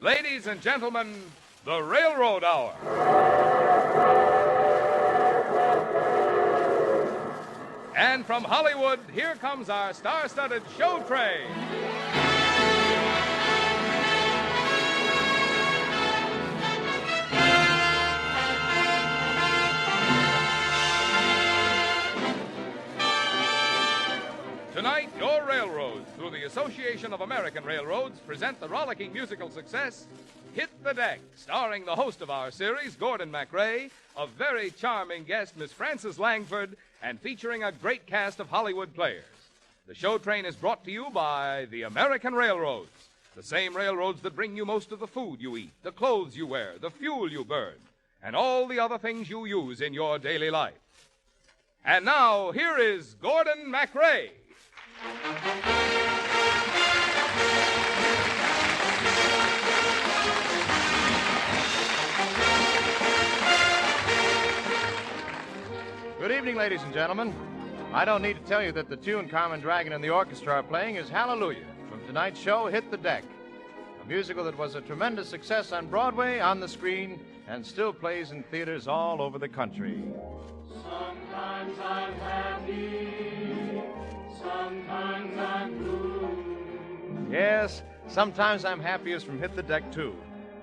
Ladies and gentlemen, the Railroad Hour. And from Hollywood, here comes our star-studded show train. Tonight, your railroads, through the Association of American Railroads, present the rollicking musical success, Hit the Deck, starring the host of our series, Gordon MacRae, a very charming guest, Miss Frances Langford, and featuring a great cast of Hollywood players. The show train is brought to you by the American Railroads, the same railroads that bring you most of the food you eat, the clothes you wear, the fuel you burn, and all the other things you use in your daily life. And now, here is Gordon MacRae. Good evening, ladies and gentlemen. I don't need to tell you that the tune Carmen Dragon and the orchestra are playing is Hallelujah from tonight's show, Hit the Deck, a musical that was a tremendous success on Broadway, on the screen, and still plays in theaters all over the country. Sometimes I'm happy, sometimes I'm blue. Yes, Sometimes I'm Happiest from Hit the Deck, too,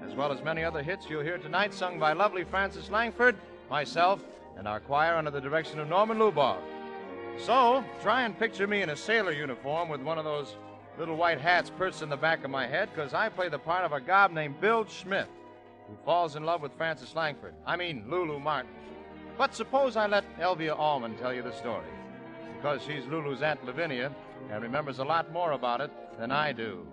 as well as many other hits you'll hear tonight sung by lovely Frances Langford, myself, and our choir under the direction of Norman Luboff. So, try and picture me in a sailor uniform with one of those little white hats perched in the back of my head, because I play the part of a gob named Bill Schmidt, who falls in love with Frances Langford. I mean, Lulu Martin. But suppose I let Elvia Allman tell you the story, because she's Lulu's Aunt Lavinia and remembers a lot more about it than I do.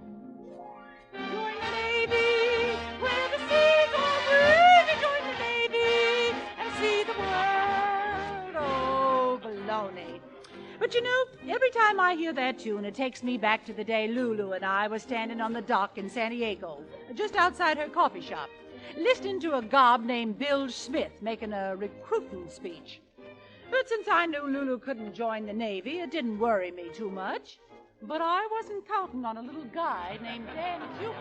Join the Navy, where the seas are blue. Join the Navy and see the world. Oh, baloney. But you know, every time I hear that tune, it takes me back to the day Lulu and I were standing on the dock in San Diego, just outside her coffee shop, listening to a gob named Bill Smith making a recruiting speech. But since I knew Lulu couldn't join the Navy, it didn't worry me too much. But I wasn't counting on a little guy named Dan Cupid.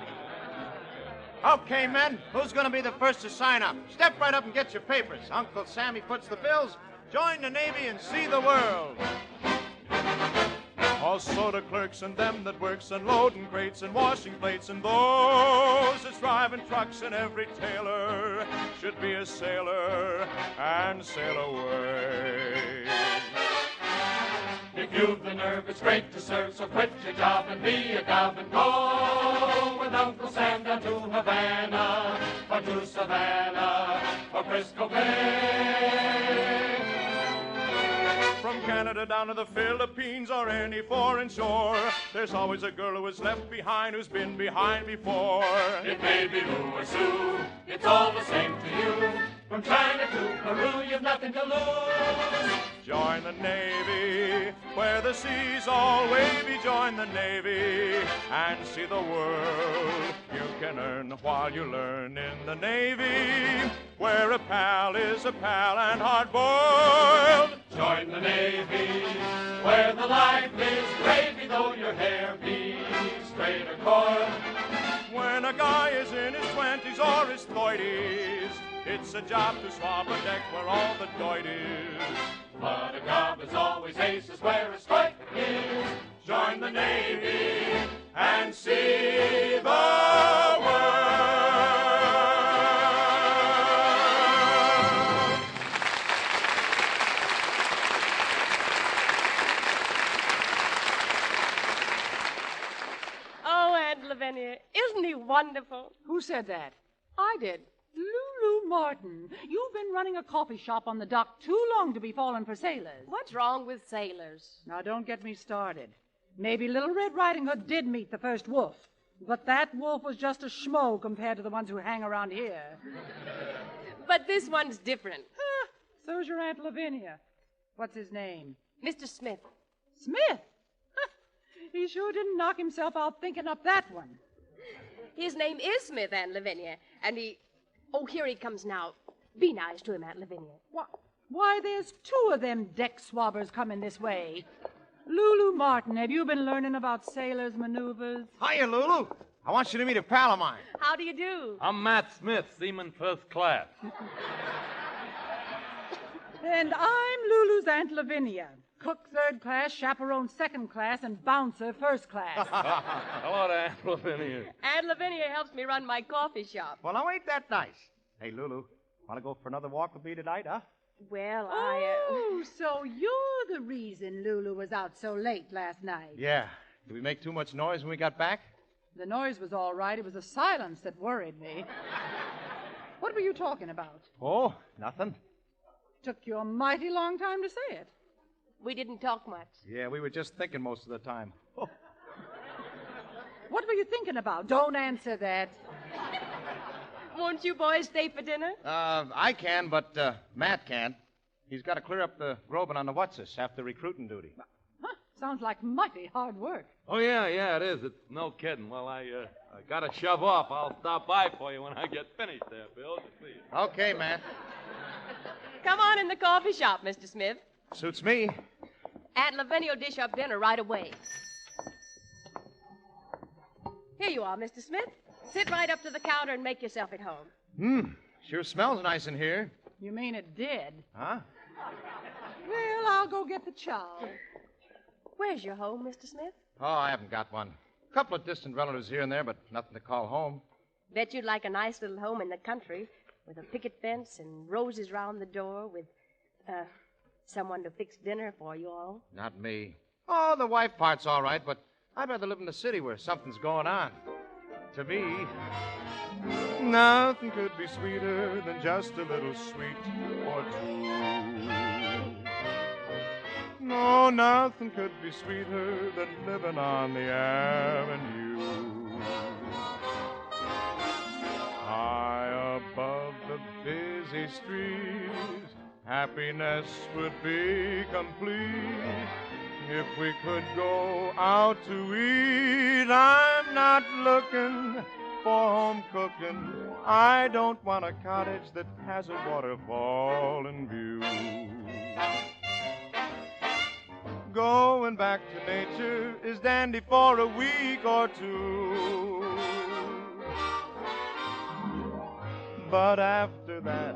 Okay, men, who's going to be the first to sign up? Step right up and get your papers. Uncle Sammy puts the bills. Join the Navy and see the world. All soda clerks and them that works and loading crates and washing plates and those that's driving trucks, and every tailor should be a sailor and sail away. If you've the nerve, it's great to serve, so quit your job and be a gob and go with Uncle Sam down to Havana, or to Savannah, or Frisco Bay. From Canada down to the Philippines or any foreign shore, there's always a girl who is left behind who's been behind before. It may be Lou or Sue, it's all the same to you. From China to Peru, you've nothing to lose. Join the Navy, where the seas all wavy. Join the Navy and see the world. You can earn while you learn in the Navy, where a pal is a pal and hard-boiled. Join the Navy, where the life is gravy, though your hair be straight or coiled. When a guy is in his 20s or his 30s, it's a job to swab a deck where all the doit is. But a gob is always aces where a strike is. Join the Navy and see the world. Oh, Aunt Lavinia, isn't he wonderful? Who said that? I did. Lulu Martin, you've been running a coffee shop on the dock too long to be falling for sailors. What's wrong with sailors? Now, don't get me started. Maybe Little Red Riding Hood did meet the first wolf, but that wolf was just a schmo compared to the ones who hang around here. But this one's different. So's your Aunt Lavinia. What's his name? Mr. Smith. Smith? He sure didn't knock himself out thinking up that one. His name is Smith, Aunt Lavinia, and he... Oh, here he comes now. Be nice to him, Aunt Lavinia. Why, there's two of them deck swabbers coming this way. Lulu Martin, have you been learning about sailors' maneuvers? Hiya, Lulu. I want you to meet a pal of mine. How do you do? I'm Matt Smith, Seaman First Class. And I'm Lulu's Aunt Lavinia. Cook third class, chaperone second class, and bouncer first class. Hello there, Aunt Lavinia. Aunt Lavinia helps me run my coffee shop. Well, now, ain't that nice? Hey, Lulu, want to go for another walk with me tonight, huh? Well, Oh, so you're the reason Lulu was out so late last night. Yeah. Did we make too much noise when we got back? The noise was all right. It was the silence that worried me. What were you talking about? Oh, nothing. Took you a mighty long time to say it. we didn't talk much. Yeah, we were just thinking most of the time. Oh. What were you thinking about? Don't answer that. Won't you boys stay for dinner? I can, but Matt can't. He's got to clear up the Groban on the What's-This after recruiting duty. Huh, sounds like mighty hard work. Oh, yeah, it is. It's no kidding. Well, I got to shove off. I'll stop by for you when I get finished there, Bill. To see you. Okay, Matt. Come on in the coffee shop, Mr. Smith. Suits me. Aunt Lavinia will dish up dinner right away. Here you are, Mr. Smith. Sit right up to the counter and make yourself at home. Sure smells nice in here. You mean it did? Huh? Well, I'll go get the chow. Where's your home, Mr. Smith? Oh, I haven't got one. A couple of distant relatives here and there, but nothing to call home. Bet you'd like a nice little home in the country with a picket fence and roses round the door with, someone to fix dinner for you all. Not me. Oh, the wife part's all right, but I'd rather live in the city where something's going on. To me, nothing could be sweeter than just a little sweet or two. No, nothing could be sweeter than living on the avenue. High above the busy streets, happiness would be complete. If we could go out to eat, I'm not looking for home cooking. I don't want a cottage that has a waterfall in view. Going back to nature is dandy for a week or two. But after that,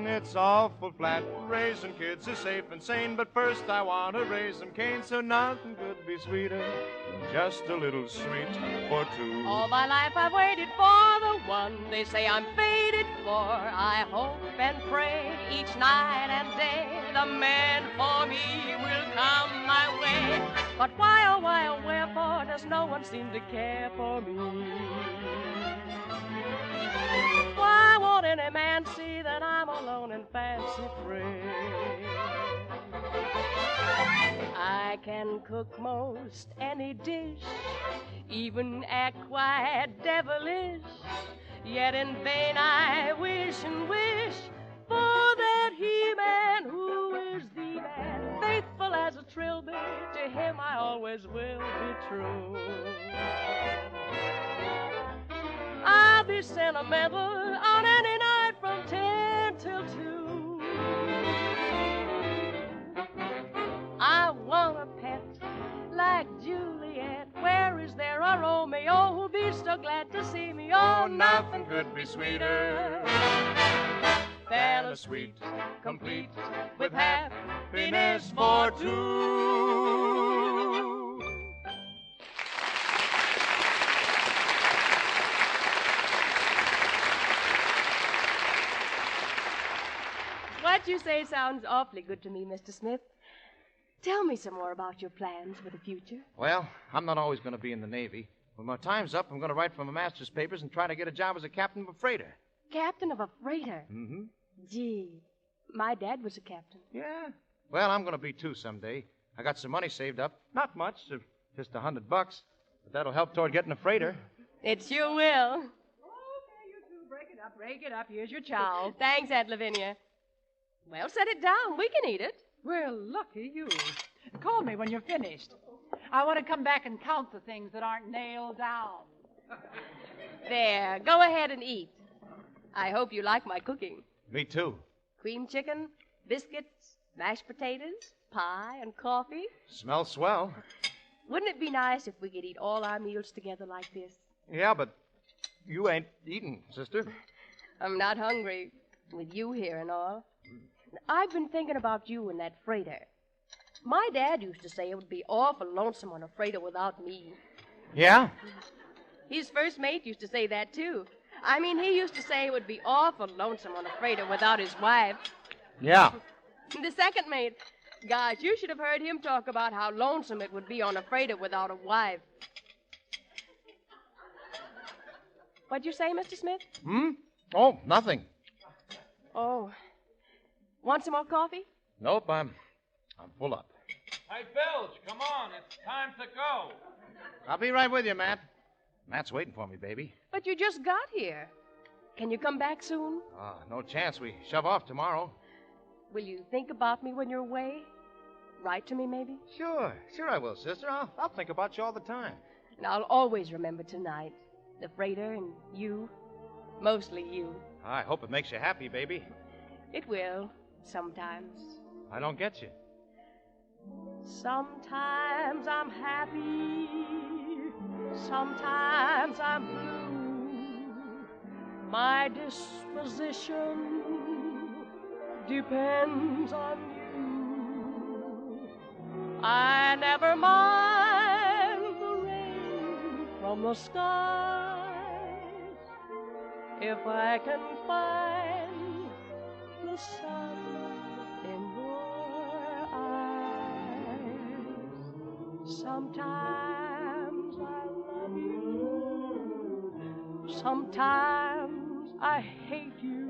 it's awful flat. Raising kids is safe and sane, but first I want to raise some cane, so nothing could be sweeter than just a little sweet for two. All my life I've waited for the one they say I'm fated for. I hope and pray each night and day the man for me will come my way. But why, oh wherefore does no one seem to care for me? Why won't any man see that I'm alone and fancy free? I can cook most any dish, even act quite devilish. Yet in vain I wish and wish for that he-man who is the man. Faithful as a trilby, to him I always will be true. I'll be sentimental on any night from 10 till 2. I want a pet like Juliet. Where is there a Romeo who'll be so glad to see me? Oh, nothing could be sweeter than a sweet, complete, with happiness for two. What you say sounds awfully good to me, Mr. Smith. Tell me some more about your plans for the future. Well, I'm not always going to be in the Navy. When my time's up, I'm going to write for my master's papers and try to get a job as a captain of a freighter. Captain of a freighter? Mm-hmm. Gee, my dad was a captain. Yeah. Well, I'm going to be too someday. I got some money saved up. Not much, just $100. But that'll help toward getting a freighter. It sure will. Okay, you two, break it up. Here's your chow. Thanks, Aunt Lavinia. Well, set it down. We can eat it. Well, lucky you. Call me when you're finished. I want to come back and count the things that aren't nailed down. There, go ahead and eat. I hope you like my cooking. Me too. Cream chicken, biscuits, mashed potatoes, pie, and coffee. Smells swell. Wouldn't it be nice if we could eat all our meals together like this? Yeah, but you ain't eating, sister. I'm not hungry with you here and all. I've been thinking about you and that freighter. My dad used to say it would be awful lonesome on a freighter without me. Yeah? His first mate used to say that, too. I mean, he used to say it would be awful lonesome on a freighter without his wife. Yeah. The second mate, gosh, you should have heard him talk about how lonesome it would be on a freighter without a wife. What'd you say, Mr. Smith? Oh, nothing. Oh. Want some more coffee? Nope, I'm full up. Hey, Bilge, come on. It's time to go. I'll be right with you, Matt. Matt's waiting for me, baby. But you just got here. Can you come back soon? No chance. We shove off tomorrow. Will you think about me when you're away? Write to me, maybe? Sure I will, sister. I'll think about you all the time. And I'll always remember tonight. The freighter and you. Mostly you. I hope it makes you happy, baby. It will, sometimes. I don't get you. Sometimes I'm happy. Sometimes I'm blue. My disposition depends on you. I never mind the rain from the skies if I can find the sun in your eyes. Sometimes I love you. Sometimes I hate you.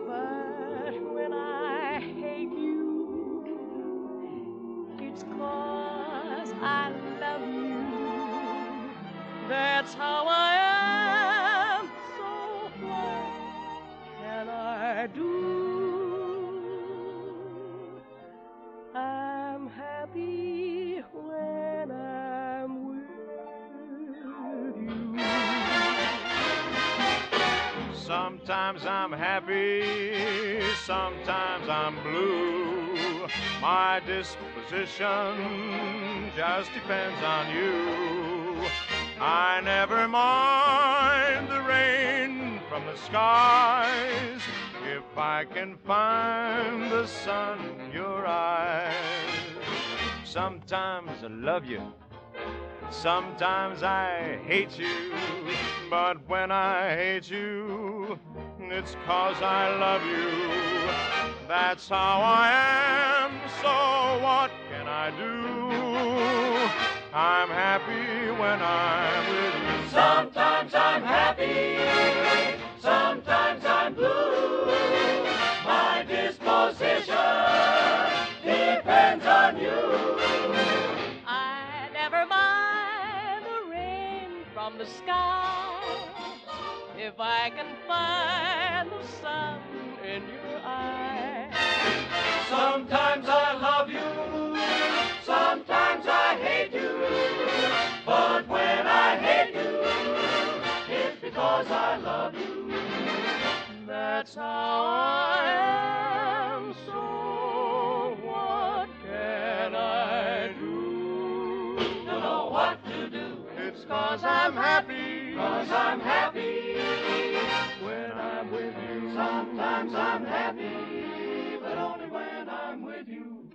But when I hate you, it's 'cause I love you. That's how I am. So what can I do? I'm happy when I'm with you. Sometimes I'm happy, sometimes I'm blue. My disposition just depends on you. I never mind the rain from the skies if I can find the sun in your eyes. Sometimes I love you, sometimes I hate you, but when I hate you, it's 'cause I love you. That's how I am, so what can I do? I'm happy when I'm with you. Sometimes I'm happy, sometimes I'm blue. My disposition depends on you. I never mind the rain from the sky if I can find the sun in your eyes. Sometimes I love you, sometimes I hate you. But when I hate you, it's because I love you. That's how I am, so what can I do? Don't know what to do. It's 'cause I'm happy, 'Cause I'm happy. when I'm with you. Sometimes I'm happy, but only when I'm with you.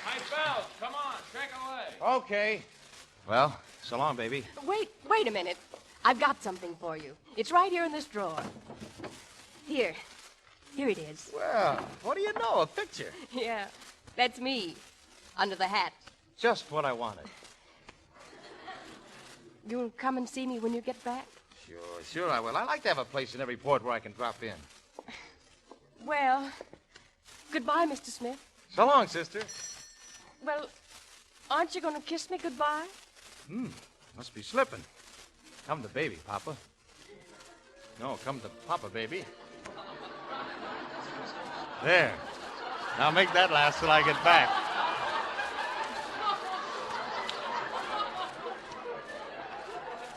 Hey, Bilge, come on. Drink away. Okay. Well, so long, baby. Wait a minute. I've got something for you. It's right here in this drawer. Here it is. Well, what do you know? A picture. Yeah, that's me, under the hat. Just what I wanted. You'll come and see me when you get back? Sure I will. I like to have a place in every port where I can drop in. Well, goodbye, Mr. Smith. So long, sister. Well, aren't you going to kiss me goodbye? Must be slipping. Come to baby, Papa. No, come to Papa, baby. There. Now make that last till I get back.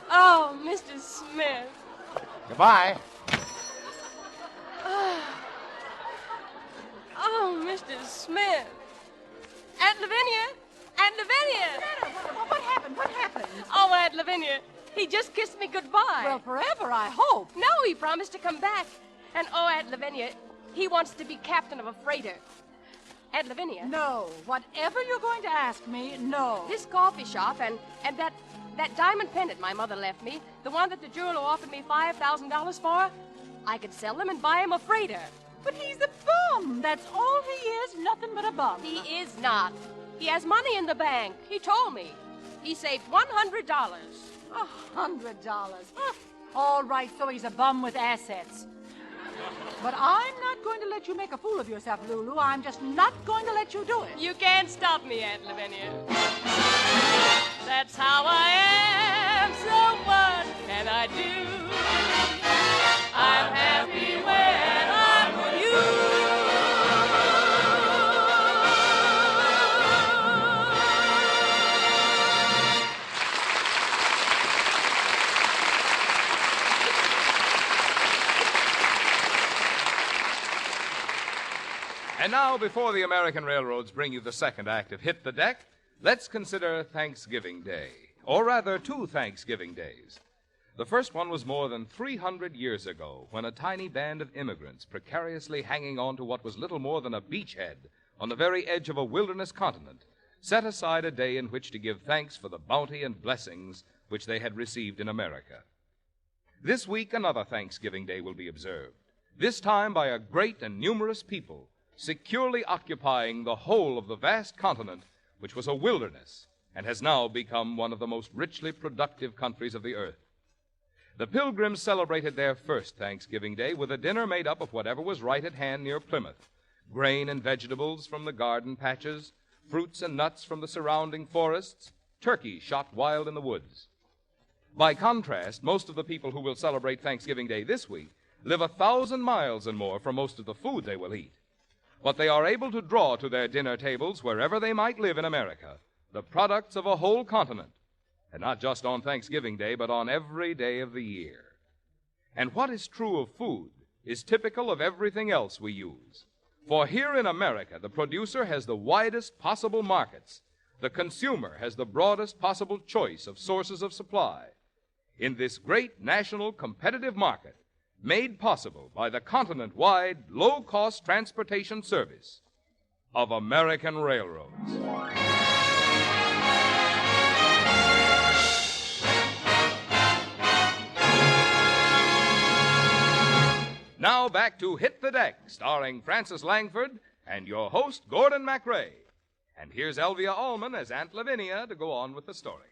Oh, Mr. Smith. Goodbye. Smith. Aunt Lavinia! Aunt Lavinia! What happened? What happened? Oh, Aunt Lavinia, he just kissed me goodbye. Well, forever, I hope. No, he promised to come back. And, oh, Aunt Lavinia, he wants to be captain of a freighter. Aunt Lavinia. No. Whatever you're going to ask me, no. This coffee shop and that diamond pendant my mother left me, the one that the jeweler offered me $5,000 for, I could sell them and buy him a freighter. But he's a bum. That's all he is, nothing but a bum. He is not. He has money in the bank. He told me. He saved $100. $100. All right, so he's a bum with assets. But I'm not going to let you make a fool of yourself, Lulu. I'm just not going to let you do it. You can't stop me, Aunt Lavinia. That's how I am, so what can I do? I'm happy when I'm with you. And now, before the American railroads bring you the second act of Hit the Deck, let's consider Thanksgiving Day. Or rather, 2 Thanksgiving days. The first one was more than 300 years ago, when a tiny band of immigrants, precariously hanging on to what was little more than a beachhead on the very edge of a wilderness continent, set aside a day in which to give thanks for the bounty and blessings which they had received in America. This week, another Thanksgiving Day will be observed, this time by a great and numerous people, securely occupying the whole of the vast continent, which was a wilderness and has now become one of the most richly productive countries of the earth. The Pilgrims celebrated their first Thanksgiving Day with a dinner made up of whatever was right at hand near Plymouth: grain and vegetables from the garden patches, fruits and nuts from the surrounding forests, turkeys shot wild in the woods. By contrast, most of the people who will celebrate Thanksgiving Day this week live 1,000 miles and more from most of the food they will eat. But they are able to draw to their dinner tables, wherever they might live in America, the products of a whole continent, and not just on Thanksgiving Day, but on every day of the year. And what is true of food is typical of everything else we use. For here in America, the producer has the widest possible markets. The consumer has the broadest possible choice of sources of supply. In this great national competitive market, made possible by the continent-wide, low-cost transportation service of American railroads. Now back to Hit the Deck, starring Frances Langford and your host, Gordon MacRae. And here's Elvia Allman as Aunt Lavinia to go on with the story.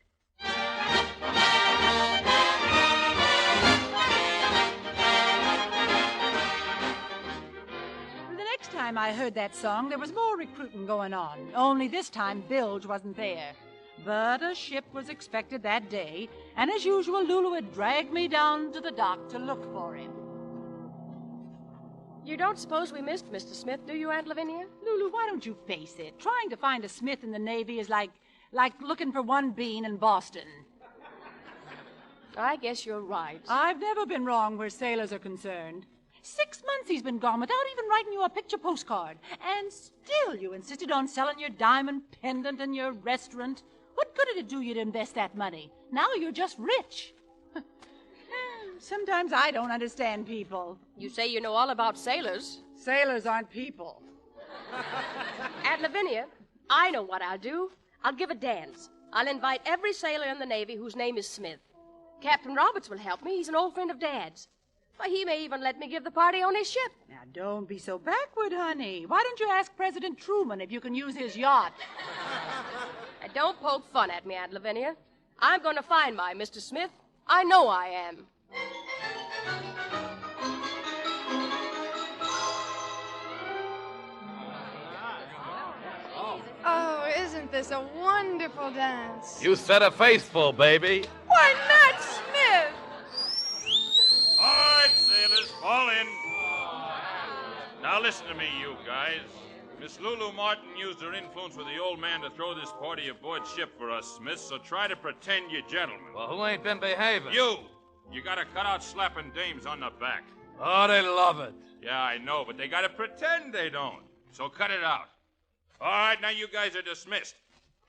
The next time I heard that song, there was more recruiting going on. Only this time, Bilge wasn't there. But a ship was expected that day, and as usual, Lulu had dragged me down to the dock to look for him. You don't suppose we missed Mr. Smith, do you, Aunt Lavinia? Lulu, why don't you face it? Trying to find a Smith in the Navy is like looking for one bean in Boston. I guess you're right. I've never been wrong where sailors are concerned. 6 months he's been gone without even writing you a picture postcard. And still you insisted on selling your diamond pendant and your restaurant. What good did it do you to invest that money? Now you're just rich. Sometimes I don't understand people. You say you know all about sailors. Sailors aren't people. Aunt Lavinia, I know what I'll do. I'll give a dance. I'll invite every sailor in the Navy whose name is Smith. Captain Roberts will help me. He's an old friend of Dad's. Why, he may even let me give the party on his ship. Now, don't be so backward, honey. Why don't you ask President Truman if you can use his yacht? And don't poke fun at me, Aunt Lavinia. I'm going to find my Mr. Smith. I know I am. Oh, isn't this a wonderful dance? You set a faithful, baby. Why not Smith? All right, sailors, fall in. Now listen to me, you guys. Miss Lulu Martin used her influence with the old man to throw this party aboard ship for us, Smith, so try to pretend you're gentlemen. Well, who ain't been behaving? You gotta cut out slapping dames on the back. Oh, they love it. Yeah, I know, but they gotta pretend they don't. So cut it out. All right, now you guys are dismissed.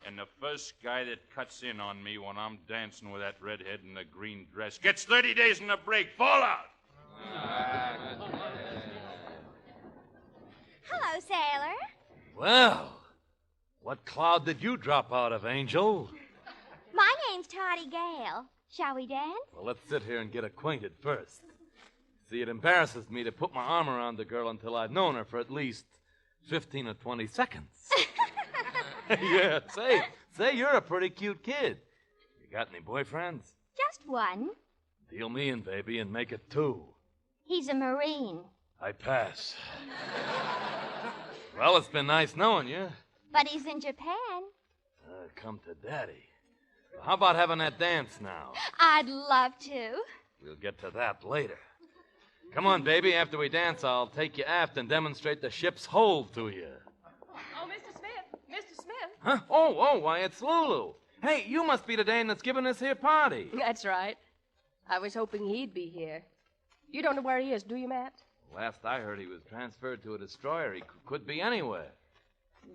And the first guy that cuts in on me when I'm dancing with that redhead in the green dress gets 30 days in the break. Fall out. Hello, sailor. Well, what cloud did you drop out of, Angel? My name's Toddy Gale. Shall we dance? Well, let's sit here and get acquainted first. See, it embarrasses me to put my arm around the girl until I've known her for at least 15 or 20 seconds. Yeah, say, you're a pretty cute kid. You got any boyfriends? Just one. Deal me in, baby, and make it 2. He's a Marine. I pass. Well, it's been nice knowing you. But he's in Japan. Come to Daddy. How about having that dance now? I'd love to. We'll get to that later. Come on, baby. After we dance, I'll take you aft and demonstrate the ship's hold to you. Oh, Mr. Smith! Mr. Smith! Huh? Oh, why, it's Lulu. Hey, you must be the dame that's giving this here party. That's right. I was hoping he'd be here. You don't know where he is, do you, Matt? Last I heard, he was transferred to a destroyer. He could be anywhere.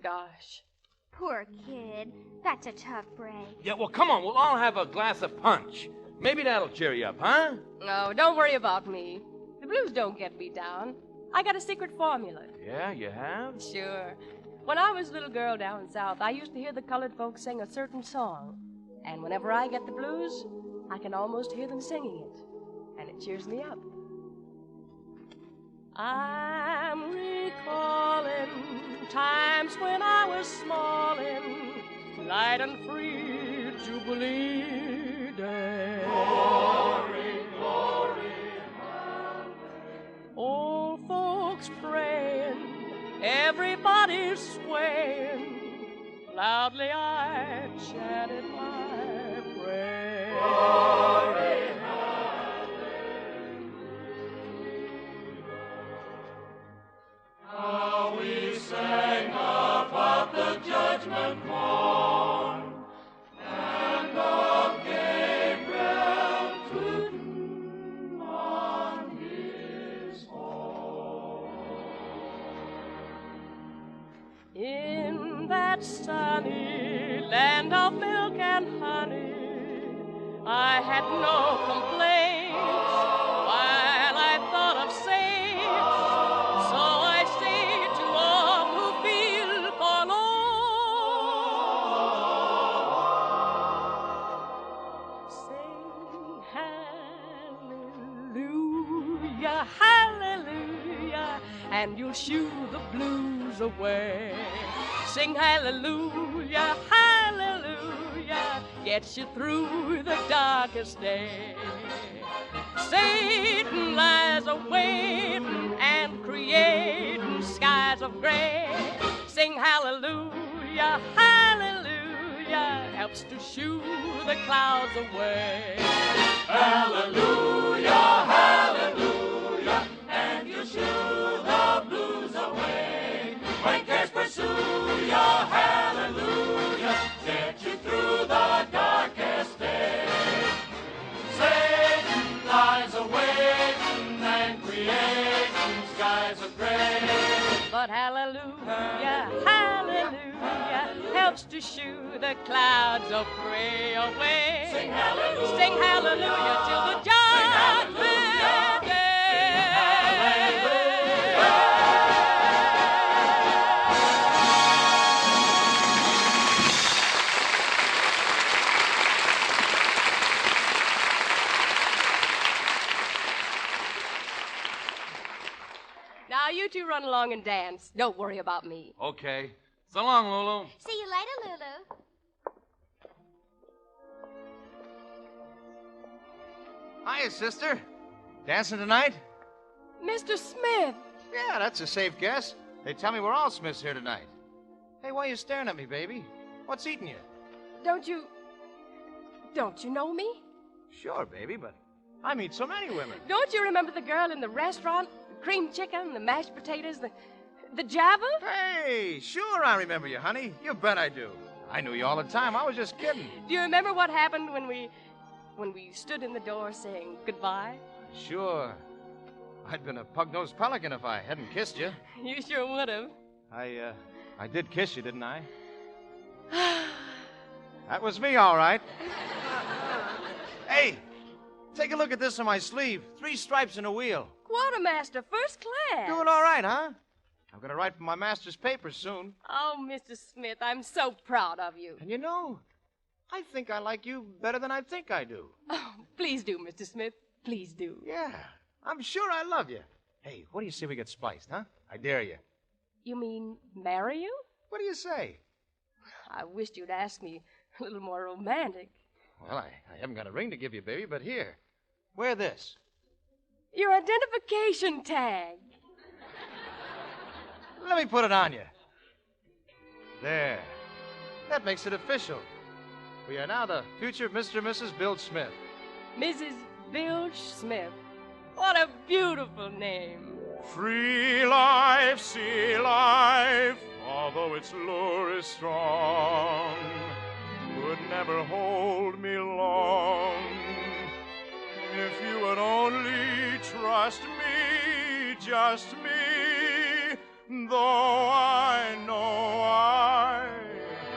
Gosh. Poor kid. That's a tough break. Yeah, well, come on. We'll all have a glass of punch. Maybe that'll cheer you up, huh? No, don't worry about me. The blues don't get me down. I got a secret formula. Yeah, you have? Sure. When I was a little girl down south, I used to hear the colored folks sing a certain song. And whenever I get the blues, I can almost hear them singing it. And it cheers me up. I'm recalling times when I was smallin', light and free, Jubilee Day. Glory, glory, old folks praying, everybody swaying, loudly I chanted my prayer. glory, how we sang about the judgment morn, and of Gabriel tooting on his horn. In that sunny land of milk and honey, I had no complaints while I thought of saints. So I say to all who feel forlorn, sing hallelujah, hallelujah, and you'll shoo the blues away. Sing hallelujah, hallelujah, gets you through the darkest day. Satan lies awaiting and creating skies of gray. Sing hallelujah, hallelujah, helps to shoo the clouds away. Hallelujah, hallelujah, and you shoo the blues away. When cares pursue you, hallelujah, get you through the darkest day. Satan lies awaiting and creating skies of gray. But hallelujah, hallelujah, helps to shoo the clouds of gray away. Sing hallelujah, sing hallelujah till the judgment day. Now you two run along and dance. Don't worry about me. Okay. So long, Lulu. See you later, Lulu. Hiya, sister. Dancing tonight? Mr. Smith. Yeah, that's a safe guess. They tell me we're all Smiths here tonight. Hey, why are you staring at me, baby? What's eating you? Don't you know me? Sure, baby, but I meet so many women. Don't you remember the girl in the restaurant? The cream chicken, the mashed potatoes, the java? Hey, sure I remember you, honey. You bet I do. I knew you all the time. I was just kidding. Do you remember what happened when we stood in the door saying goodbye? Sure. I'd been a pug-nosed pelican if I hadn't kissed you. You sure would have. I did kiss you, didn't I? That was me, all right. Hey, take a look at this on my sleeve. 3 stripes and a wheel. Quartermaster, first class. Doing all right, huh? I'm going to write for my master's papers soon. Oh, Mr. Smith, I'm so proud of you. And you know, I think I like you better than I think I do. Oh, please do, Mr. Smith. Please do. Yeah, I'm sure I love you. Hey, what do you say we get spliced, huh? I dare you. You mean marry you? What do you say? I wished you'd ask me a little more romantic. Well, I haven't got a ring to give you, baby, but here. Wear this. Your identification tag. Let me put it on you. There. That makes it official. We are now the future Mr. and Mrs. Bill Smith. Mrs. Bilge Smith. What a beautiful name. Free life, sea life, although its lure is strong, would never hold me long. If you would only trust me, just me, though I know I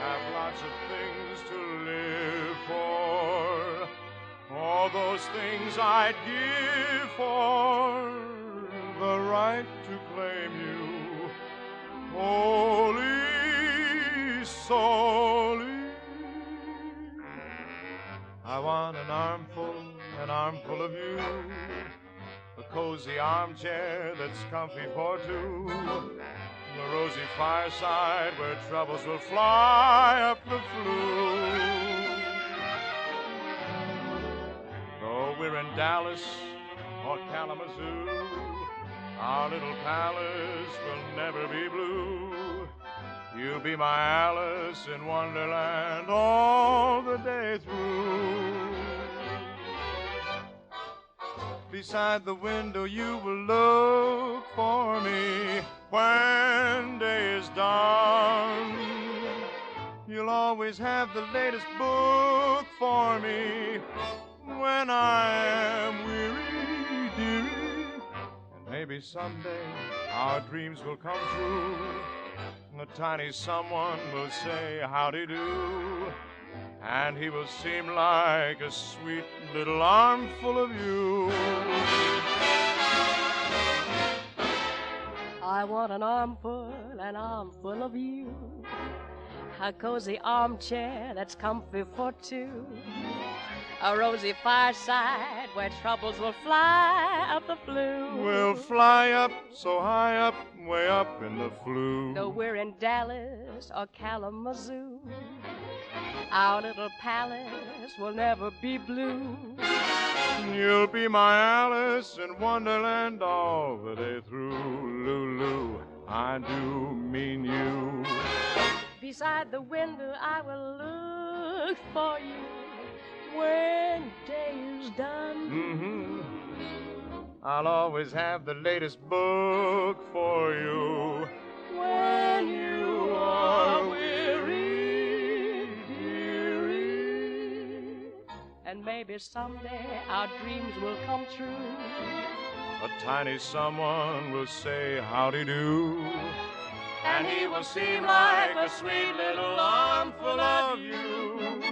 have lots of things to live for, all those things I'd give for the right to claim you, wholly, solely. I want an armful of you, a cozy armchair that's comfy for 2, a rosy fireside where troubles will fly up the flue. Though we're in Dallas or Kalamazoo, our little palace will never be blue. You'll be my Alice in Wonderland all the day through. Beside the window you will look for me when day is done. You'll always have the latest book for me when I am weary, dearie. And maybe someday our dreams will come true. A tiny someone will say howdy do, and he will seem like a sweet little armful of you. I want an armful of you, a cozy armchair that's comfy for 2, a rosy fireside where troubles will fly up the flue. We'll fly up so high up, way up in the flue. Though we're in Dallas or Kalamazoo, our little palace will never be blue. You'll be my Alice in Wonderland all the day through. Lulu, I do mean you. Beside the window I will look for you when day is done. I'll always have the latest book for you when you are weary, dearie. And maybe someday our dreams will come true. A tiny someone will say howdy do, and he will seem like a sweet little armful of you.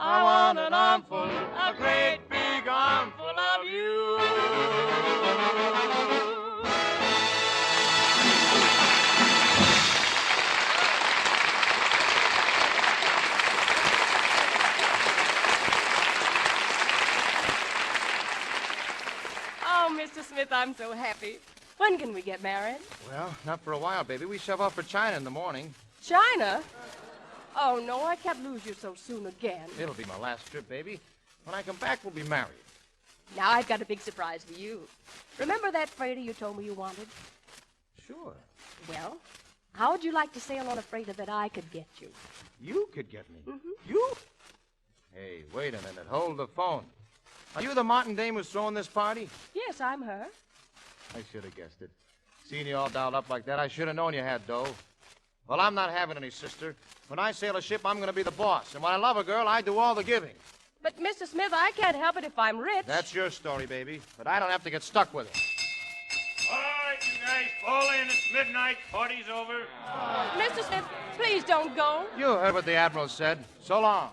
I want an armful, a great big armful of you. Oh, Mr. Smith, I'm so happy. When can we get married? Well, not for a while, baby. We shove off for China in the morning. China? Oh, no, I can't lose you so soon again. It'll be my last trip, baby. When I come back, we'll be married. Now I've got a big surprise for you. Remember that freighter you told me you wanted? Sure. Well, how would you like to sail on a freighter that I could get you? You could get me? You? Hey, wait a minute. Hold the phone. Are you the Martin dame who's throwing this party? Yes, I'm her. I should have guessed it. Seeing you all dolled up like that, I should have known you had dough. Well, I'm not having any sister. When I sail a ship, I'm going to be the boss. And when I love a girl, I do all the giving. But, Mr. Smith, I can't help it if I'm rich. That's your story, baby. But I don't have to get stuck with it. All right, you guys. fall in. It's midnight. Party's over. Mr. Smith, please don't go. You heard what the Admiral said. So long.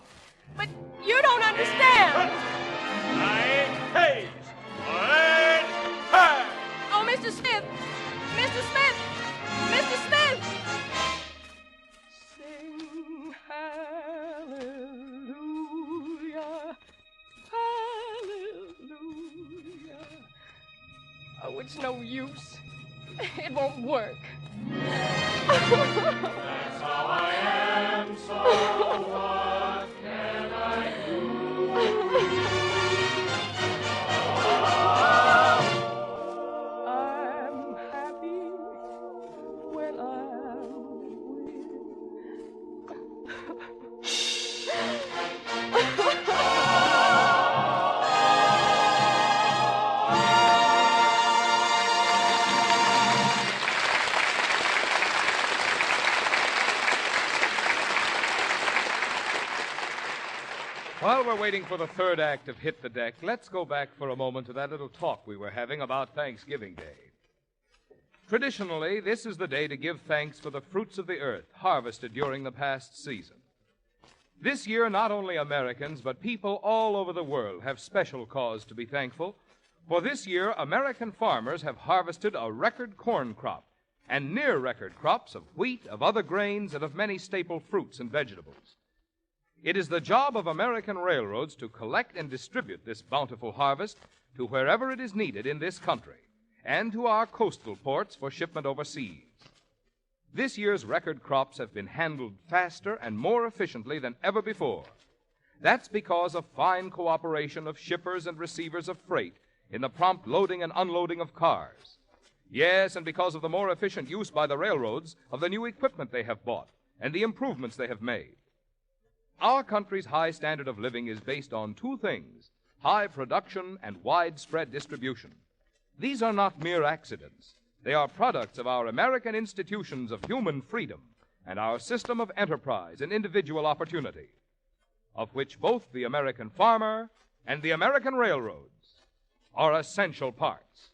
But you don't understand. Hey! Hey! Oh, Mr. Smith! Mr. Smith! Mr. Smith! Sing hallelujah, hallelujah. Oh, it's no use. It won't work. That's how I am, so what can I do? I'm happy when I'm While we're waiting for the third act of Hit the Deck, let's go back for a moment to that little talk we were having about Thanksgiving Day. Traditionally, this is the day to give thanks for the fruits of the earth harvested during the past season. This year, not only Americans, but people all over the world have special cause to be thankful, for this year, American farmers have harvested a record corn crop and near-record crops of wheat, of other grains, and of many staple fruits and vegetables. It is the job of American railroads to collect and distribute this bountiful harvest to wherever it is needed in this country and to our coastal ports for shipment overseas. This year's record crops have been handled faster and more efficiently than ever before. That's because of fine cooperation of shippers and receivers of freight in the prompt loading and unloading of cars. Yes, and because of the more efficient use by the railroads of the new equipment they have bought and the improvements they have made. Our country's high standard of living is based on two things: high production and widespread distribution. These are not mere accidents. They are products of our American institutions of human freedom and our system of enterprise and individual opportunity, of which both the American farmer and the American railroads are essential parts.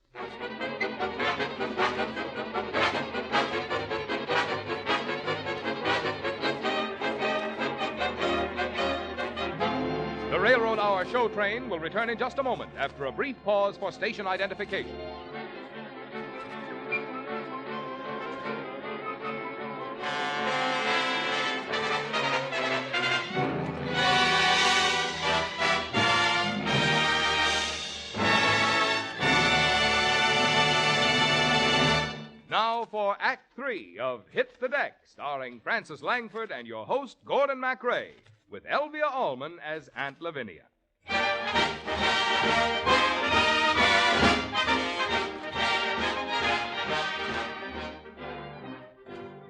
The Railroad Hour show train will return in just a moment after a brief pause for station identification. Now for Act 3 of Hit the Deck, starring Frances Langford and your host, Gordon MacRae, with Elvia Allman as Aunt Lavinia.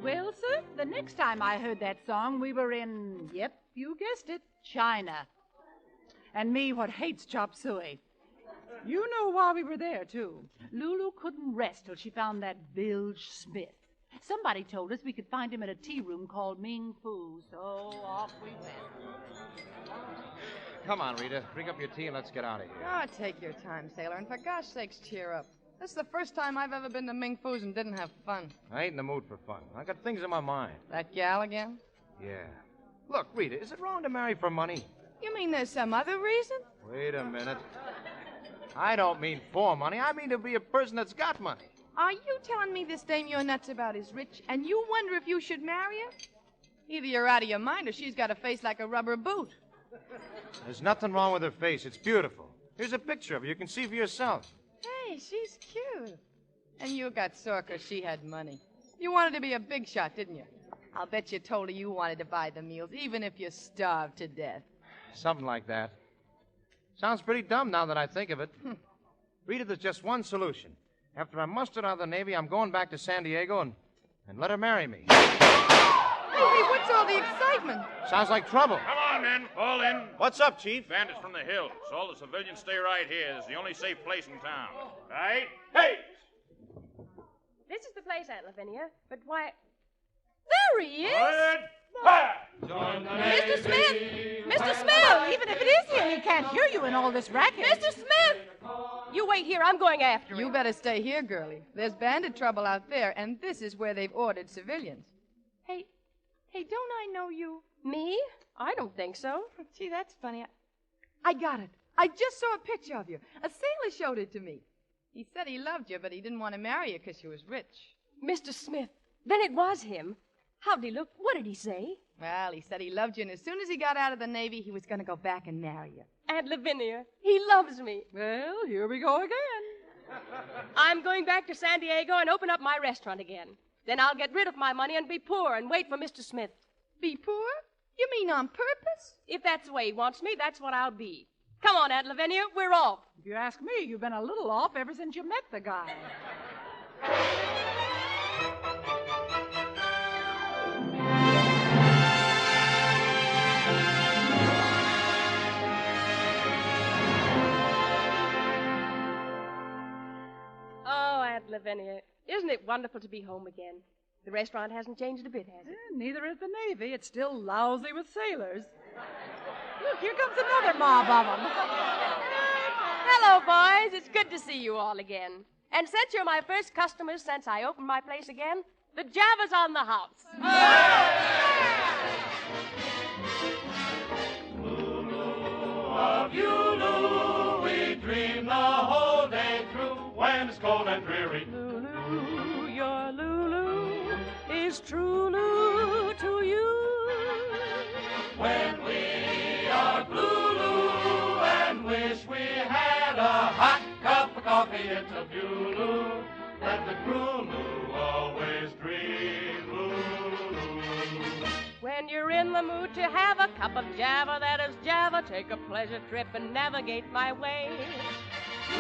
Well, sir, the next time I heard that song, we were in, yep, you guessed it, China. And me, what hates chop suey. You know why we were there, too. Lulu couldn't rest till she found that Bilge Smith. Somebody told us we could find him at a tea room called Ming Fu, so off we went. Come on, Rita. Bring up your tea and let's get out of here. Oh, take your time, sailor, and for gosh sakes, cheer up. This is the first time I've ever been to Ming Fu's and didn't have fun. I ain't in the mood for fun. I got things in my mind. That gal again? Yeah. Look, Rita, is it wrong to marry for money? You mean there's some other reason? Wait a minute. I don't mean for money. I mean to be a person that's got money. Are you telling me this dame you're nuts about is rich, and you wonder if you should marry her? Either you're out of your mind or she's got a face like a rubber boot. There's nothing wrong with her face. It's beautiful. Here's a picture of her. You can see for yourself. Hey, she's cute. And you got sore 'cause she had money. You wanted to be a big shot, didn't you? I'll bet you told her you wanted to buy the meals, even if you starved to death. Something like that. Sounds pretty dumb now that I think of it. Rita, there's just one solution. After I'm mustered out of the Navy, I'm going back to San Diego and let her marry me. Hey, what's all the excitement? Sounds like trouble. Come on, men. Fall in. What's up, Chief? Bandits from the hills. All the civilians stay right here. It's the only safe place in town. Right? Hey! This is the place, Aunt Lavinia. But why... There he is! Quiet! Fire! Join the Mr. Navy. Smith! Mr. Well, Smith! even if it is him, he can't hear you in all this racket. Mr. Smith! You wait here. I'm going after him. You better stay here, girlie. There's bandit trouble out there, and this is where they've ordered civilians. Hey, don't I know you? Me? I don't think so. Gee, that's funny. I got it. I just saw a picture of you. A sailor showed it to me. He said he loved you, but he didn't want to marry you because you was rich. Mr. Smith. Then it was him. How'd he look? What did he say? Well, he said he loved you, and as soon as he got out of the Navy, he was going to go back and marry you. Aunt Lavinia, he loves me. Well, here we go again. I'm going back to San Diego and open up my restaurant again. Then I'll get rid of my money and be poor and wait for Mr. Smith. Be poor? You mean on purpose? If that's the way he wants me, that's what I'll be. Come on, Aunt Lavinia, we're off. If you ask me, you've been a little off ever since you met the guy. Oh, Aunt Lavinia, isn't it wonderful to be home again? The restaurant hasn't changed a bit, has it? Neither is the Navy. It's still lousy with sailors. Look, here comes another mob of them. Hello, boys. It's good to see you all again. And since you're my first customers since I opened my place again, the Java's on the house. Of you, Lulu, we dream the whole day through when it's cold and dreary. Lulu, your Lulu is true Lulu to you. When we are blue, Lulu, and wish we had a hot cup of coffee, it's of you, Lulu, that the crew, Lulu, always dream, Lulu. When you're in the mood to have a cup of Java, that is Java, take a pleasure trip and navigate my way.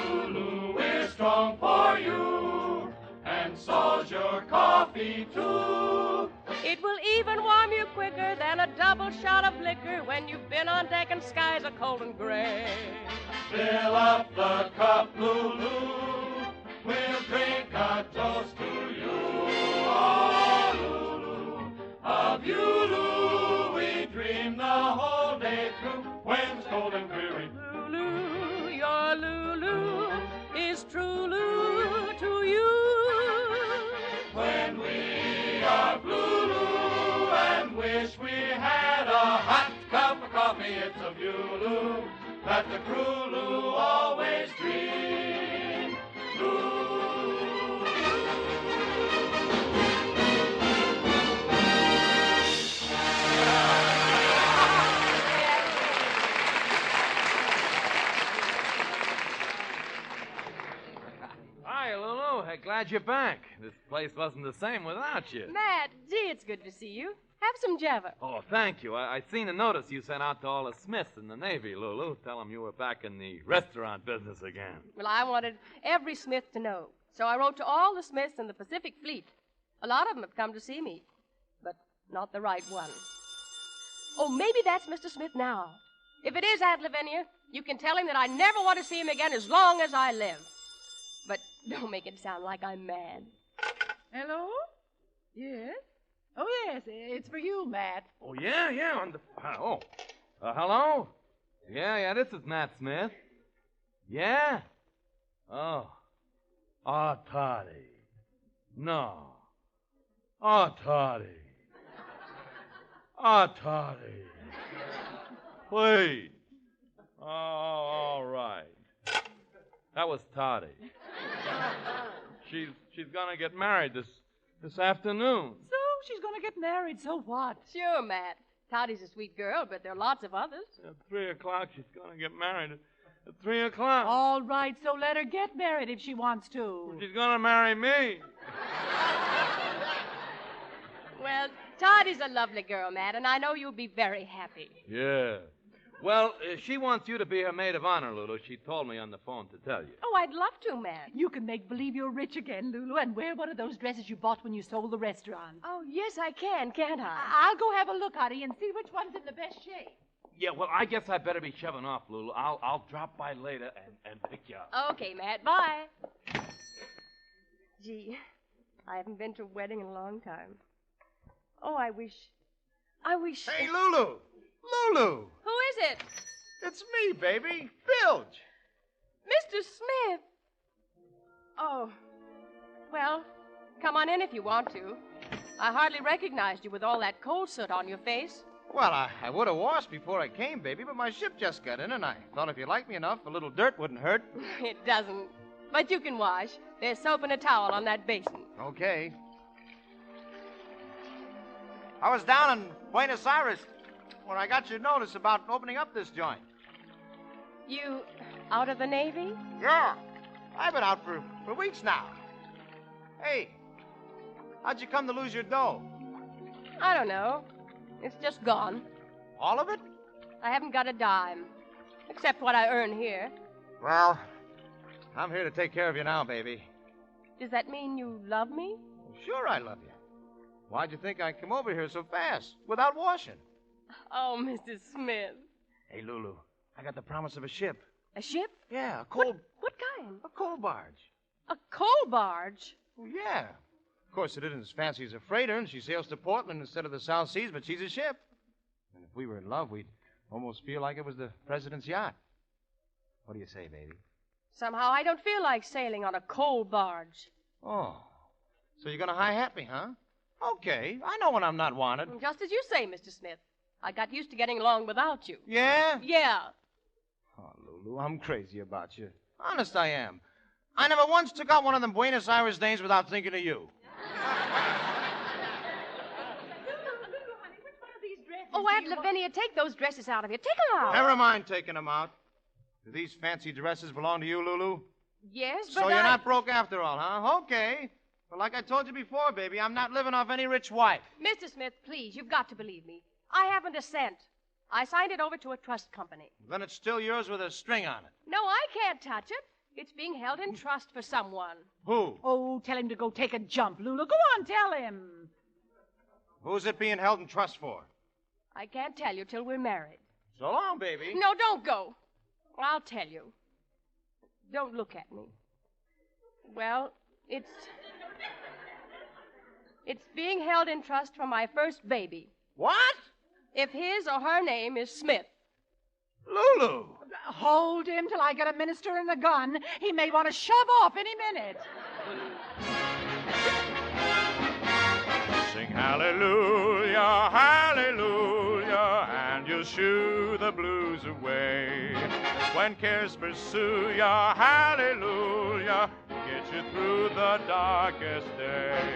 Lulu, we're strong for you, and so's your coffee, too. It will even warm you quicker than a double shot of liquor when you've been on deck and skies are cold and gray. Fill up the cup, Lulu, we'll drink a toast to you. Oh, Lulu, of you, Lulu, we dream the whole day through when it's cold and dreary. Lulu, your Lulu is true Lulu to you. When we are blue, Lulu, and wish we had a hot cup of coffee, it's of you, Lulu, that the crew, Lulu, always dream. Hi, Lulu. Hey, glad you're back. This place wasn't the same without you. Matt, gee, it's good to see you. Have some Java. Oh, thank you. I seen a notice you sent out to all the Smiths in the Navy, Lulu. Tell them you were back in the restaurant business again. Well, I wanted every Smith to know. So I wrote to all the Smiths in the Pacific Fleet. A lot of them have come to see me, but not the right one. Oh, maybe that's Mr. Smith now. If it is Aunt Lavinia, you can tell him that I never want to see him again as long as I live. But don't make it sound like I'm mad. Hello? Yes? Oh, yes, it's for you, Matt. Oh, yeah. Hello? Yeah, this is Matt Smith. Yeah? Oh, Toddy. No. Oh, Toddy. Oh, Toddy. Please. Oh, all right. That was Toddy. She's gonna get married this afternoon. So she's going to get married, so what? Sure, Matt. Toddie's a sweet girl, but there are lots of others. At 3 o'clock, she's gonna get married. At 3 o'clock. All right, so let her get married if she wants to. She's gonna marry me. Well, Toddie's a lovely girl, Matt, and I know you'll be very happy. Yeah. Well, she wants you to be her maid of honor, Lulu. She told me on the phone to tell you. Oh, I'd love to, Matt. You can make believe you're rich again, Lulu, and wear one of those dresses you bought when you sold the restaurant. Oh, yes, I can, can't I? I'll go have a look, honey, and see which one's in the best shape. Yeah, well, I guess I better be shoving off, Lulu. I'll drop by later and pick you up. Okay, Matt, bye. Gee, I haven't been to a wedding in a long time. Oh, I wish... Hey, Lulu! Lulu! Who is it? It's me, baby. Bilge. Mr. Smith! Oh, well, come on in if you want to. I hardly recognized you with all that coal soot on your face. Well, I would have washed before I came, baby, but my ship just got in, and I thought if you liked me enough, a little dirt wouldn't hurt. It doesn't. But you can wash. There's soap and a towel on that basin. Okay. I was down in Buenos Aires when I got your notice about opening up this joint. You out of the Navy? Yeah. I've been out for weeks now. Hey, how'd you come to lose your dough? I don't know. It's just gone. All of it? I haven't got a dime, except what I earn here. Well, I'm here to take care of you now, baby. Does that mean you love me? Sure I love you. Why'd you think I'd come over here so fast, without washing? Oh, Mr. Smith. Hey, Lulu, I got the promise of a ship. A ship? Yeah, a coal... What kind? A coal barge. A coal barge? Well, yeah. Of course, it isn't as fancy as a freighter, and she sails to Portland instead of the South Seas, but she's a ship. And if we were in love, we'd almost feel like it was the president's yacht. What do you say, baby? Somehow I don't feel like sailing on a coal barge. Oh, so you're going to high-hat me, huh? Okay, I know when I'm not wanted. Just as you say, Mr. Smith. I got used to getting along without you. Yeah? Yeah. Oh, Lulu, I'm crazy about you. Honest, I am. I never once took out one of them Buenos Aires days without thinking of you. Oh, Aunt Lavinia, take those dresses out of here. Take them out. Never mind taking them out. Do these fancy dresses belong to you, Lulu? Yes, but So you're not broke after all, huh? Okay. But like I told you before, baby, I'm not living off any rich wife. Mr. Smith, please, you've got to believe me. I haven't a cent. I signed it over to a trust company. Then it's still yours with a string on it. No, I can't touch it. It's being held in trust for someone. Who? Oh, tell him to go take a jump, Lulu. Go on, tell him. Who's it being held in trust for? I can't tell you till we're married. So long, baby. No, don't go. I'll tell you. Don't look at me. Well, it's being held in trust for my first baby. What? If his or her name is Smith. Lulu. Hold him till I get a minister and a gun. He may want to shove off any minute. Sing hallelujah, hallelujah, and you'll shoo the blues away. When cares pursue ya, hallelujah, get you through the darkest day.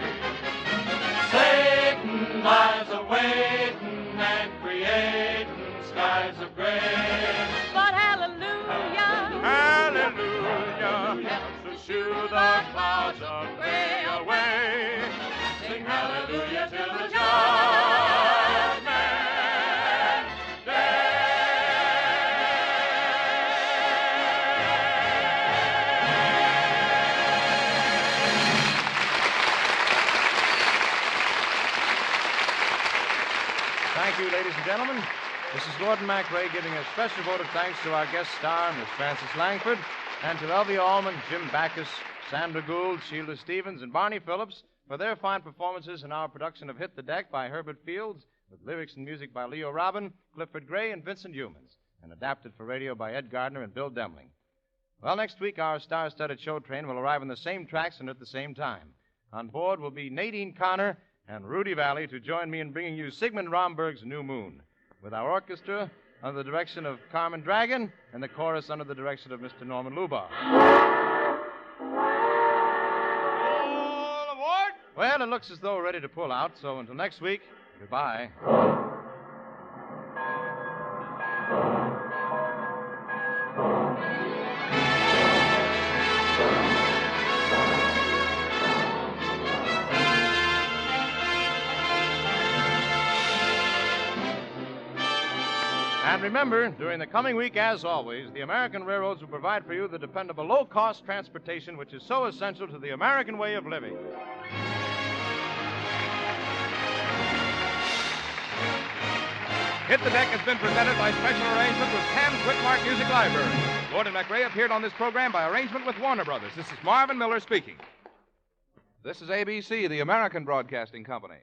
Satan lies awaiting and creating skies of gray. But hallelujah, Hallelujah, helps to shoo the clouds of gray away. Sing hallelujah till the judgment day. Thank you, ladies and gentlemen. This is Gordon MacRae giving a special vote of thanks to our guest star, Miss Frances Langford, and to Elvie Allman, Jim Backus, Sandra Gould, Sheila Stevens, and Barney Phillips for their fine performances in our production of Hit the Deck by Herbert Fields, with lyrics and music by Leo Robin, Clifford Gray, and Vincent Humans, and adapted for radio by Ed Gardner and Bill Demling. Well, next week, our star-studded show train will arrive on the same tracks and at the same time. On board will be Nadine Connor and Rudy Valley to join me in bringing you Sigmund Romberg's New Moon, with our orchestra under the direction of Carmen Dragon and the chorus under the direction of Mr. Norman Lubar. All aboard! Well, it looks as though we're ready to pull out, so until next week, goodbye. And remember, during the coming week, as always, the American railroads will provide for you the dependable low-cost transportation which is so essential to the American way of living. Hit the Deck has been presented by special arrangement with Cam's Whitmark Music Library. Gordon MacRae appeared on this program by arrangement with Warner Brothers. This is Marvin Miller speaking. This is ABC, the American Broadcasting Company.